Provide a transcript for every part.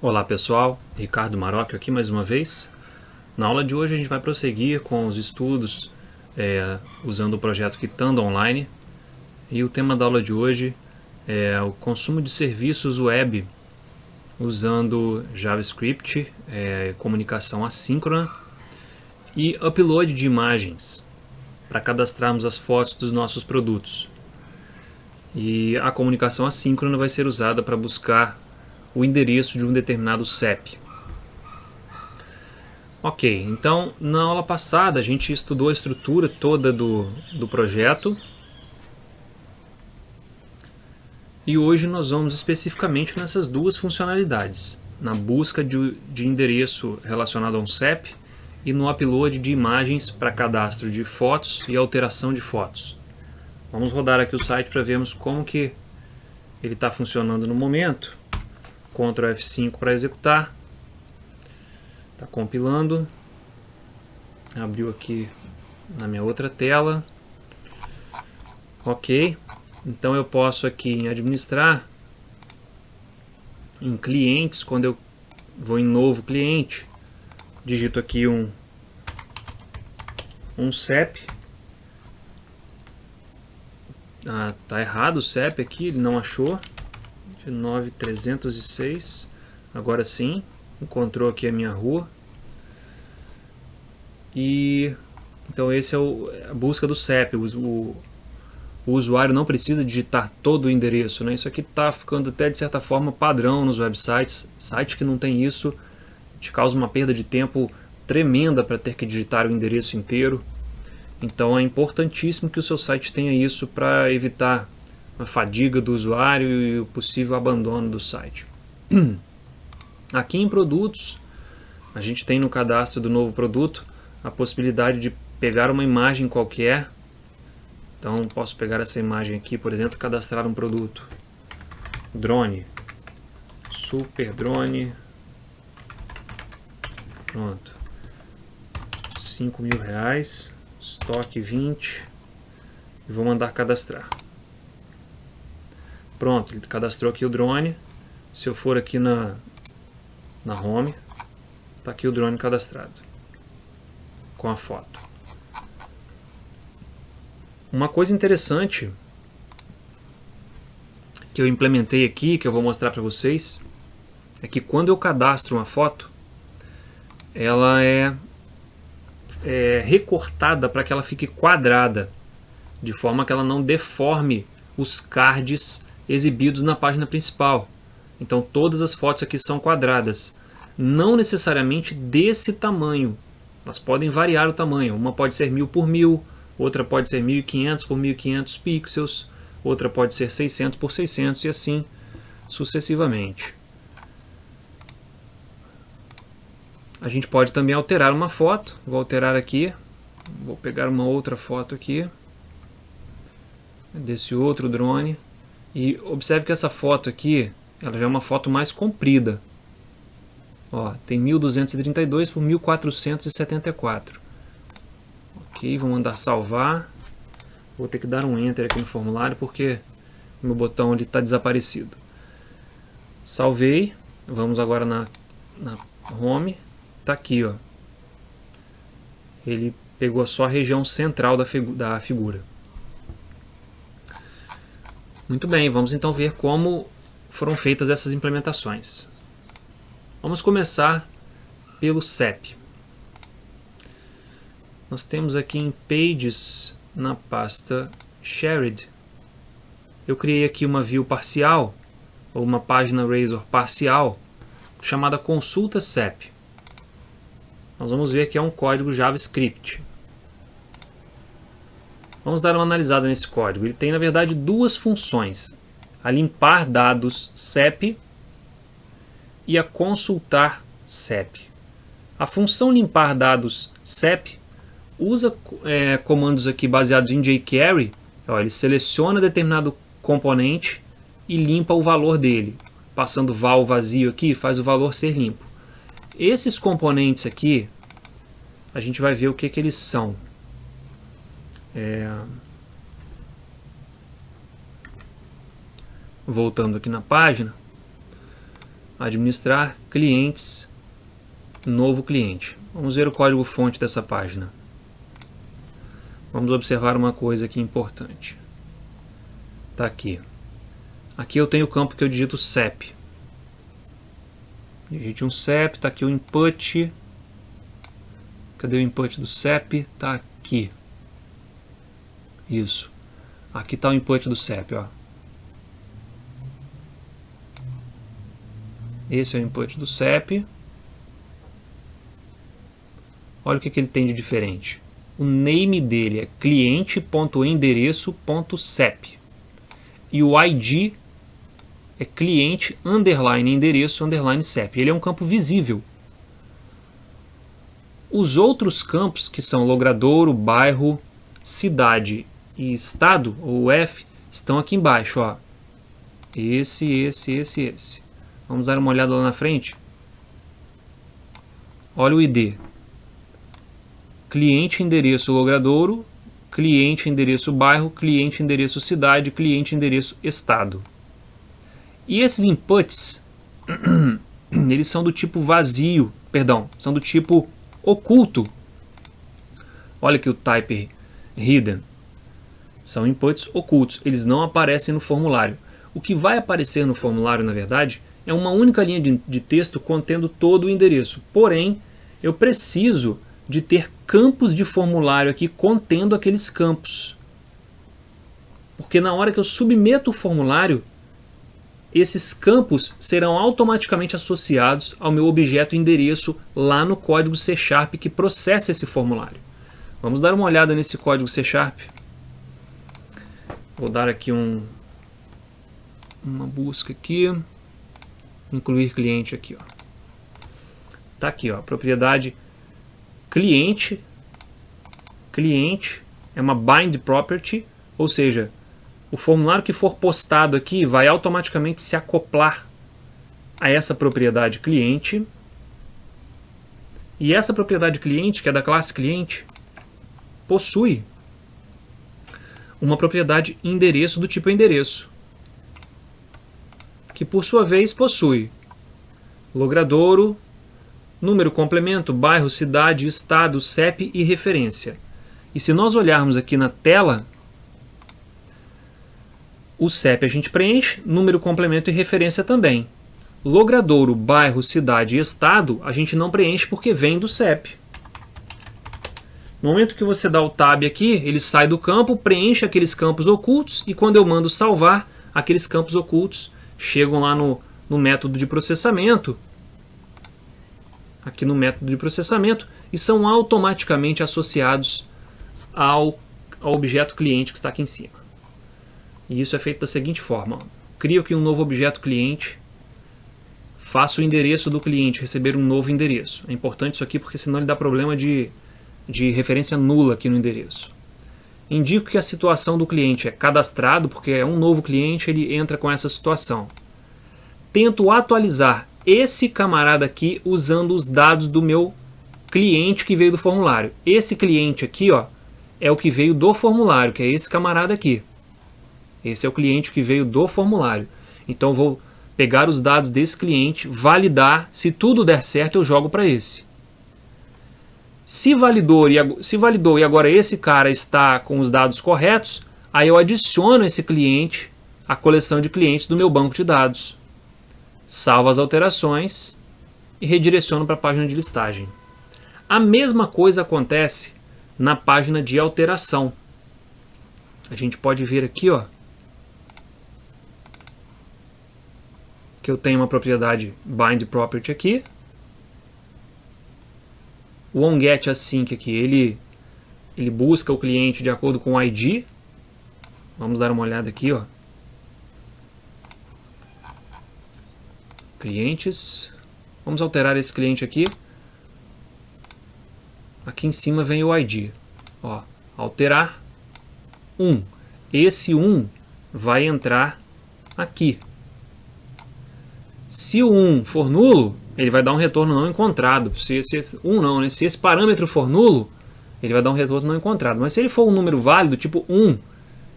Olá pessoal, Ricardo Marocchio aqui mais uma vez. Na aula de hoje a gente vai prosseguir com os estudos usando o projeto Kitanda Online, e o tema da aula de hoje é o consumo de serviços web usando JavaScript, comunicação assíncrona e upload de imagens para cadastrarmos as fotos dos nossos produtos. E a comunicação assíncrona vai ser usada para buscar o endereço de um determinado CEP. Ok, então na aula passada a gente estudou a estrutura toda do projeto e hoje nós vamos especificamente nessas duas funcionalidades, na busca de endereço relacionado a um CEP e no upload de imagens para cadastro de fotos e alteração de fotos. Vamos rodar aqui o site para vermos como que ele está funcionando no momento. Ctrl F5 para executar. Está compilando. Abriu aqui na minha outra tela. Ok. Então eu posso aqui em administrar, em clientes, quando eu vou em novo cliente, digito aqui um CEP. Tá errado o CEP aqui, ele não achou. 9306. Agora sim, encontrou aqui a minha rua. E então esse é a busca do CEP. O usuário não precisa digitar todo o endereço, né? Isso aqui está ficando até de certa forma padrão nos websites. Site que não tem isso te causa uma perda de tempo tremenda para ter que digitar o endereço inteiro. Então é importantíssimo que o seu site tenha isso para evitar a fadiga do usuário e o possível abandono do site. Aqui em produtos, a gente tem no cadastro do novo produto a possibilidade de pegar uma imagem qualquer. Então posso pegar essa imagem aqui, por exemplo, e cadastrar um produto. Drone. Super drone. Pronto. R$5.000. Estoque 20. E vou mandar cadastrar. Pronto, ele cadastrou aqui o drone. Se eu for aqui na home, está aqui o drone cadastrado com a foto. Uma coisa interessante que eu implementei aqui, que eu vou mostrar para vocês, é que quando eu cadastro uma foto, ela é recortada para que ela fique quadrada, de forma que ela não deforme os cards exibidos na página principal. Então todas as fotos aqui são quadradas, não necessariamente desse tamanho, elas podem variar o tamanho. Uma pode ser 1000 por 1000, outra pode ser 1500 por 1500 pixels, outra pode ser 600 por 600 e assim sucessivamente. A gente pode também alterar uma foto. Vou alterar aqui, vou pegar uma outra foto aqui desse outro drone. E observe que essa foto aqui, ela já é uma foto mais comprida. Ó, tem 1232 por 1474. Ok, vou mandar salvar. Vou ter que dar um enter aqui no formulário porque o meu botão está desaparecido. Salvei. Vamos agora na home. Está aqui, ó. Ele pegou só a região central da figura. Muito bem, vamos então ver como foram feitas essas implementações. Vamos começar pelo CEP. Nós temos aqui em Pages, na pasta Shared, eu criei aqui uma view parcial, ou uma página Razor parcial, chamada Consulta CEP. Nós vamos ver que é um código JavaScript. Vamos dar uma analisada nesse código. Ele tem, na verdade, duas funções: a limpar dados CEP e a consultar CEP. A função limpar dados CEP usa comandos aqui baseados em jQuery. Ó, ele seleciona determinado componente e limpa o valor dele. Passando val vazio aqui, faz o valor ser limpo. Esses componentes aqui, a gente vai ver o que eles são. Voltando aqui na página, Administrar clientes, novo cliente. Vamos ver o código-fonte dessa página. Vamos observar uma coisa aqui importante. Está aqui. Aqui eu tenho o campo que eu digito CEP. Digite um CEP, está aqui o input. Cadê o input do CEP? Está aqui. Isso. Aqui está o input do CEP, ó. Esse é o input do CEP. Olha o que ele tem de diferente. O name dele é cliente.endereço.cep. E o ID é cliente underline endereço underline CEP. Ele é um campo visível. Os outros campos, que são logradouro, bairro, cidade e estado, ou F, estão aqui embaixo, ó. Esse. Vamos dar uma olhada lá na frente. Olha o ID. Cliente, endereço, logradouro, cliente, endereço, bairro, cliente, endereço, cidade, cliente, endereço, estado. E esses inputs, eles são do tipo vazio, perdão, são do tipo oculto. Olha aqui o type hidden. São inputs ocultos, eles não aparecem no formulário. O que vai aparecer no formulário, na verdade, é uma única linha de texto contendo todo o endereço. Porém, eu preciso de ter campos de formulário aqui contendo aqueles campos. Porque na hora que eu submeto o formulário, esses campos serão automaticamente associados ao meu objeto endereço lá no código C# que processa esse formulário. Vamos dar uma olhada nesse código C#. Vou dar aqui uma busca aqui. Incluir cliente aqui, ó. Tá aqui, ó, propriedade cliente é uma bind property, ou seja, o formulário que for postado aqui vai automaticamente se acoplar a essa propriedade cliente. E essa propriedade cliente, que é da classe cliente, possui uma propriedade endereço do tipo endereço, que por sua vez possui logradouro, número complemento, bairro, cidade, estado, CEP e referência. E se nós olharmos aqui na tela, o CEP a gente preenche, número complemento e referência também. Logradouro, bairro, cidade e estado a gente não preenche porque vem do CEP. No momento que você dá o tab aqui, ele sai do campo, preenche aqueles campos ocultos e quando eu mando salvar, aqueles campos ocultos chegam lá no método de processamento, aqui no método de processamento, e são automaticamente associados ao objeto cliente que está aqui em cima. E isso é feito da seguinte forma: crio aqui um novo objeto cliente, faço o endereço do cliente receber um novo endereço. É importante isso aqui porque senão ele dá problema de referência nula aqui no endereço. Indico que a situação do cliente é cadastrado, porque é um novo cliente, ele entra com essa situação. Tento atualizar esse camarada aqui usando os dados do meu cliente que veio do formulário. Esse cliente aqui, ó, é o que veio do formulário, que é esse camarada aqui. Esse é o cliente que veio do formulário. Então vou pegar os dados desse cliente, validar, se tudo der certo eu jogo para esse. Se validou e agora esse cara está com os dados corretos, aí eu adiciono esse cliente à coleção de clientes do meu banco de dados. Salvo as alterações e redireciono para a página de listagem. A mesma coisa acontece na página de alteração. A gente pode ver aqui, ó, que eu tenho uma propriedade bind property aqui. O onGetAsync aqui, ele busca o cliente de acordo com o ID. Vamos dar uma olhada aqui, ó. Clientes. Vamos alterar esse cliente aqui. Aqui em cima vem o ID. Ó, alterar 1. Esse 1 vai entrar aqui. Se o 1 for nulo, ele vai dar um retorno não encontrado. Se esse parâmetro for nulo, ele vai dar um retorno não encontrado. Mas se ele for um número válido, tipo 1,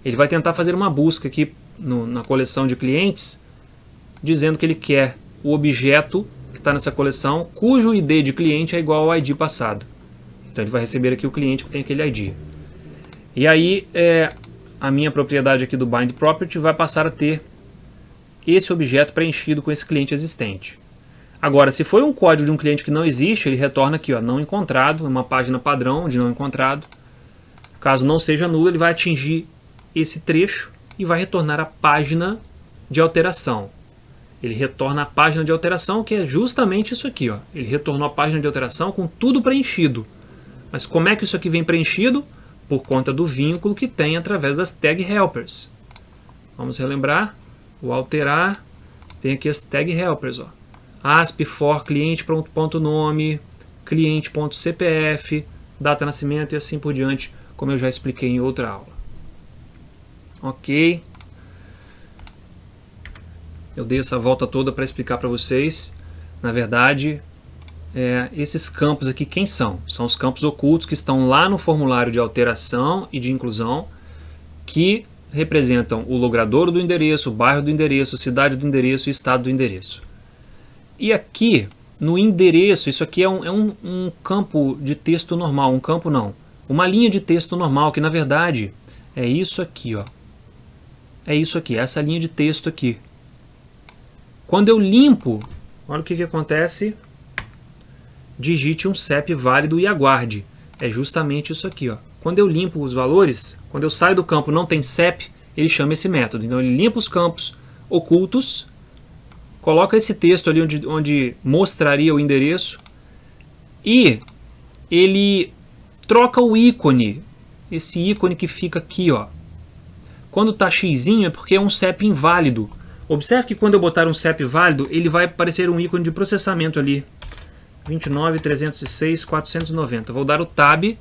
ele vai tentar fazer uma busca aqui na coleção de clientes, dizendo que ele quer o objeto que está nessa coleção, cujo ID de cliente é igual ao ID passado. Então ele vai receber aqui o cliente que tem aquele ID. E aí a minha propriedade aqui do bind property vai passar a ter esse objeto preenchido com esse cliente existente. Agora, se for um código de um cliente que não existe, ele retorna aqui, ó, não encontrado, uma página padrão de não encontrado. Caso não seja nulo, ele vai atingir esse trecho e vai retornar a página de alteração. Ele retorna a página de alteração, que é justamente isso aqui, ó. Ele retornou a página de alteração com tudo preenchido. Mas como é que isso aqui vem preenchido? Por conta do vínculo que tem através das tag helpers. Vamos relembrar, o alterar tem aqui as tag helpers, ó. ASP for cliente.nome, cliente.cpf, data de nascimento e assim por diante, como eu já expliquei em outra aula. Ok. Eu dei essa volta toda para explicar para vocês. Na verdade, esses campos aqui, quem são? São os campos ocultos que estão lá no formulário de alteração e de inclusão, que representam o logradouro do endereço, o bairro do endereço, cidade do endereço e estado do endereço. E aqui, no endereço, isso aqui é um campo de texto normal, um campo não, uma linha de texto normal, que na verdade é isso aqui, ó. É isso aqui, essa linha de texto aqui. Quando eu limpo, olha o que acontece. Digite um CEP válido e aguarde. É justamente isso aqui, ó. Quando eu limpo os valores, quando eu saio do campo não tem CEP, ele chama esse método. Então ele limpa os campos ocultos, coloca esse texto ali onde mostraria o endereço e ele troca o ícone, esse ícone que fica aqui, ó. Quando está xzinho é porque é um CEP inválido. Observe que quando eu botar um CEP válido, ele vai aparecer um ícone de processamento ali. 29.306.490. Vou dar o tab.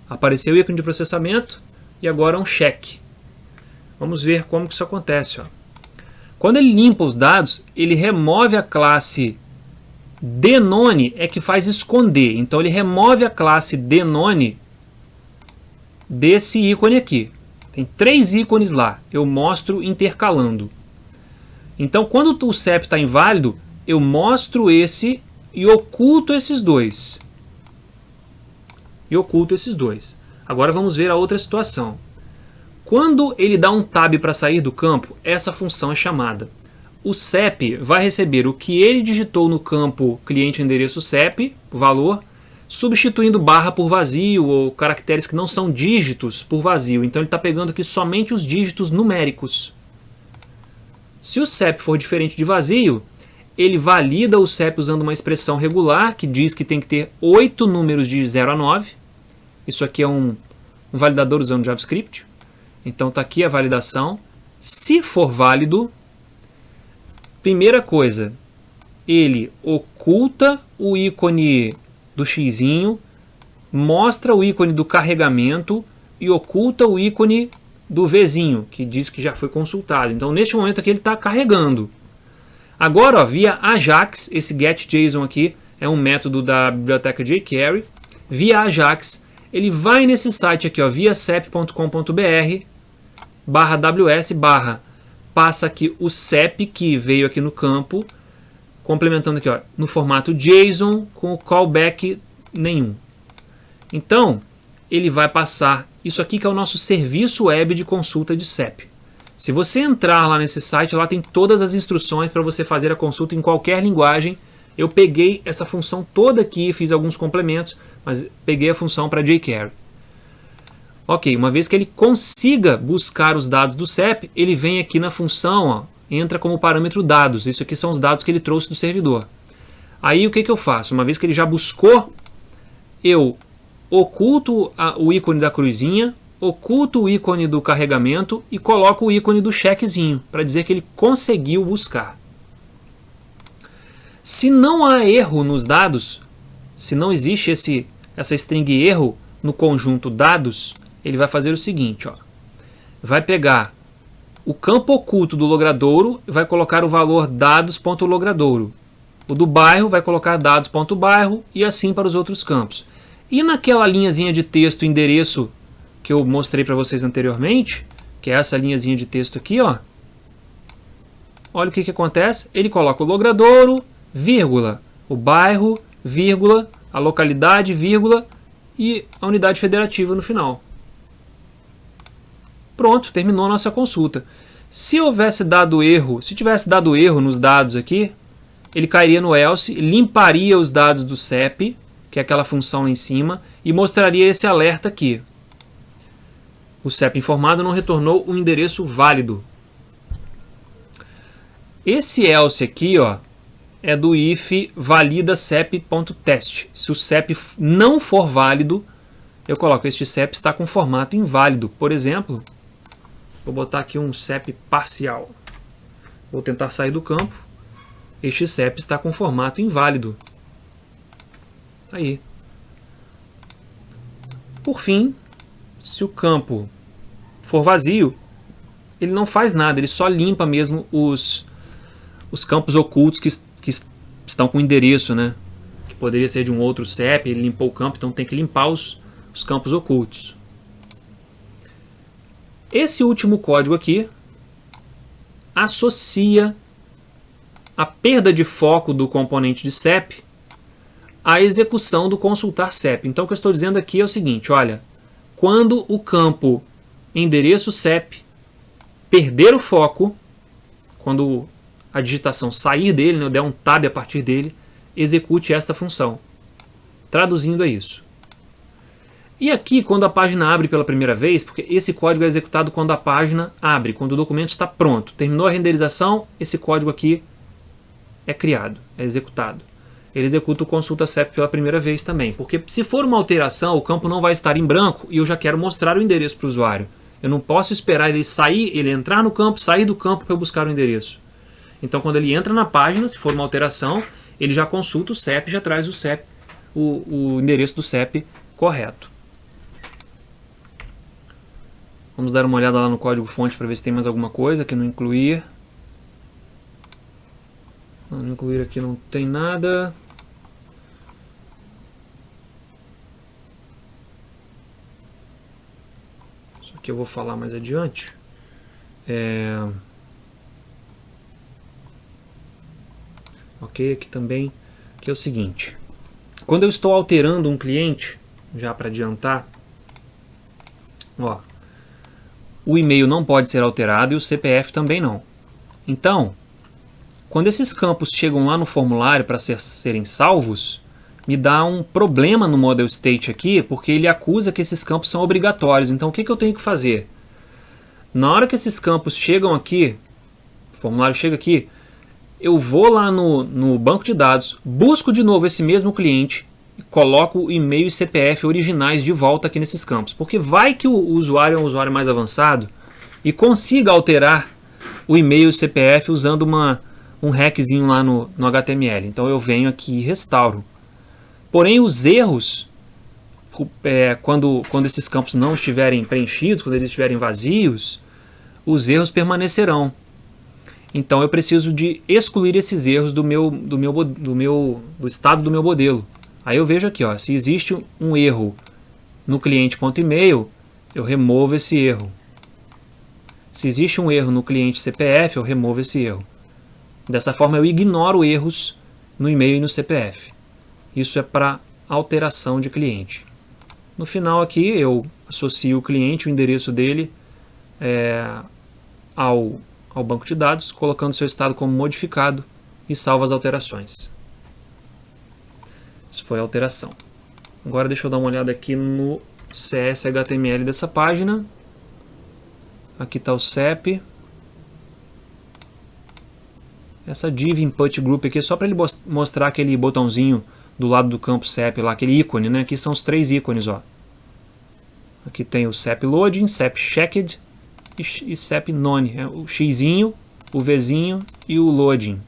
Apareceu o ícone de processamento e agora um check. Vamos ver como que isso acontece, ó. Quando ele limpa os dados, ele remove a classe dnone, é que faz esconder. Então ele remove a classe dnone desse ícone aqui. Tem 3 ícones lá, eu mostro intercalando. Então quando o CEP está inválido, eu mostro esse e oculto esses dois. Agora vamos ver a outra situação. Quando ele dá um tab para sair do campo, essa função é chamada. O CEP vai receber o que ele digitou no campo cliente endereço CEP, valor, substituindo barra por vazio ou caracteres que não são dígitos por vazio. Então ele está pegando aqui somente os dígitos numéricos. Se o CEP for diferente de vazio, ele valida o CEP usando uma expressão regular que diz que tem que ter 8 números de 0 a 9. Isso aqui é um validador usando JavaScript. Então está aqui a validação. Se for válido, primeira coisa, ele oculta o ícone do xizinho, mostra o ícone do carregamento e oculta o ícone do Vzinho, que diz que já foi consultado. Então neste momento aqui ele está carregando. Agora, ó, via Ajax, esse getJSON aqui é um método da biblioteca jQuery. Via Ajax, ele vai nesse site aqui, ó, via cep.com.br/ws/ passa aqui o CEP que veio aqui no campo, complementando aqui, ó, no formato JSON com o callback nenhum. Então, ele vai passar isso aqui que é o nosso serviço web de consulta de CEP. Se você entrar lá nesse site, lá tem todas as instruções para você fazer a consulta em qualquer linguagem. Eu peguei essa função toda aqui, fiz alguns complementos, mas peguei a função para jQuery. Ok, uma vez que ele consiga buscar os dados do CEP, ele vem aqui na função, ó, entra como parâmetro dados. Isso aqui são os dados que ele trouxe do servidor. Aí o que eu faço? Uma vez que ele já buscou, eu oculto o ícone da cruzinha, oculto o ícone do carregamento e coloco o ícone do checkzinho, para dizer que ele conseguiu buscar. Se não há erro nos dados, se não existe essa string erro no conjunto dados, ele vai fazer o seguinte, ó, vai pegar o campo oculto do logradouro e vai colocar o valor dados.logradouro. O do bairro vai colocar dados.bairro e assim para os outros campos. E naquela linhazinha de texto endereço que eu mostrei para vocês anteriormente, que é essa linhazinha de texto aqui, ó, olha o que acontece. Ele coloca o logradouro, vírgula, o bairro, vírgula, a localidade, vírgula, e a unidade federativa no final. Pronto, terminou a nossa consulta. Se houvesse dado erro, se tivesse dado erro nos dados aqui, ele cairia no else, limparia os dados do CEP, que é aquela função lá em cima, e mostraria esse alerta aqui. O CEP informado não retornou o endereço válido. Esse else aqui, ó, é do if valida cep.test. Se o CEP não for válido, eu coloco este CEP está com formato inválido. Por exemplo, vou botar aqui um CEP parcial. Vou tentar sair do campo. Este CEP está com formato inválido. Aí. Por fim, se o campo for vazio, ele não faz nada, ele só limpa mesmo os campos ocultos que estão com endereço, né? Que poderia ser de um outro CEP, ele limpou o campo, então tem que limpar os campos ocultos. Esse último código aqui associa a perda de foco do componente de CEP à execução do consultar CEP. Então o que eu estou dizendo aqui é o seguinte, olha, quando o campo endereço CEP perder o foco, quando a digitação sair dele, né, eu der um tab a partir dele, execute esta função. Traduzindo é isso. E aqui, quando a página abre pela primeira vez, porque esse código é executado quando a página abre, quando o documento está pronto. Terminou a renderização, esse código aqui é criado, é executado. Ele executa o consulta CEP pela primeira vez também, porque se for uma alteração, o campo não vai estar em branco e eu já quero mostrar o endereço para o usuário. Eu não posso esperar ele sair, ele entrar no campo, sair do campo para eu buscar o endereço. Então, quando ele entra na página, se for uma alteração, ele já consulta o CEP, já traz o CEP, o endereço do CEP correto. Vamos dar uma olhada lá no código-fonte para ver se tem mais alguma coisa que não incluir. Não incluir aqui não tem nada. Isso aqui eu vou falar mais adiante. Ok, aqui também, que é o seguinte. Quando eu estou alterando um cliente, já para adiantar, ó, o e-mail não pode ser alterado e o CPF também não. Então, quando esses campos chegam lá no formulário para serem salvos, me dá um problema no model state aqui, porque ele acusa que esses campos são obrigatórios. Então, o que eu tenho que fazer? Na hora que esses campos chegam aqui, o formulário chega aqui, eu vou lá no banco de dados, busco de novo esse mesmo cliente, e coloco o e-mail e CPF originais de volta aqui nesses campos. Porque vai que o usuário é um usuário mais avançado e consiga alterar o e-mail e o CPF usando um hackzinho lá no HTML. Então eu venho aqui e restauro. Porém, os erros, quando esses campos não estiverem preenchidos, quando eles estiverem vazios, os erros permanecerão. Então eu preciso de excluir esses erros do estado do meu modelo. Aí eu vejo aqui, ó, se existe um erro no cliente.email, eu removo esse erro. Se existe um erro no cliente CPF, eu removo esse erro. Dessa forma eu ignoro erros no e-mail e no CPF. Isso é para alteração de cliente. No final aqui eu associo o cliente, o endereço dele ao banco de dados, colocando seu estado como modificado e salvo as alterações. Isso foi a alteração. Agora deixa eu dar uma olhada aqui no CS.html dessa página. Aqui está o CEP. Essa div input group aqui é só para ele mostrar aquele botãozinho do lado do campo CEP lá, aquele ícone, né? Aqui são os 3 ícones, ó. Aqui tem o CEP loading, CEP checked e CEP none, o xzinho, o vzinho e o loading.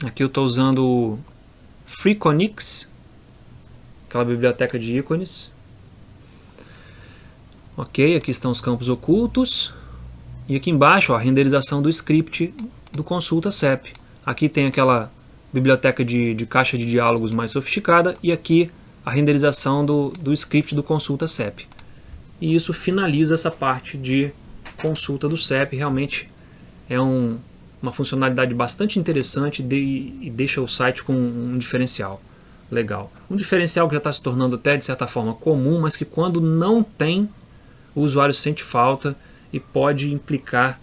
Aqui eu estou usando o FreeConix, aquela biblioteca de ícones. Ok, aqui estão os campos ocultos. E aqui embaixo, ó, a renderização do script do consulta CEP. Aqui tem aquela biblioteca de caixa de diálogos mais sofisticada. E aqui a renderização do script do consulta CEP. E isso finaliza essa parte de consulta do CEP. Realmente é uma funcionalidade bastante interessante e deixa o site com um diferencial legal. Um diferencial que já está se tornando até de certa forma comum, mas que quando não tem, o usuário sente falta e pode implicar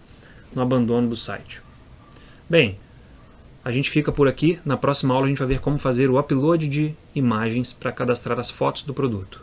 no abandono do site. Bem, a gente fica por aqui. Na próxima aula a gente vai ver como fazer o upload de imagens para cadastrar as fotos do produto.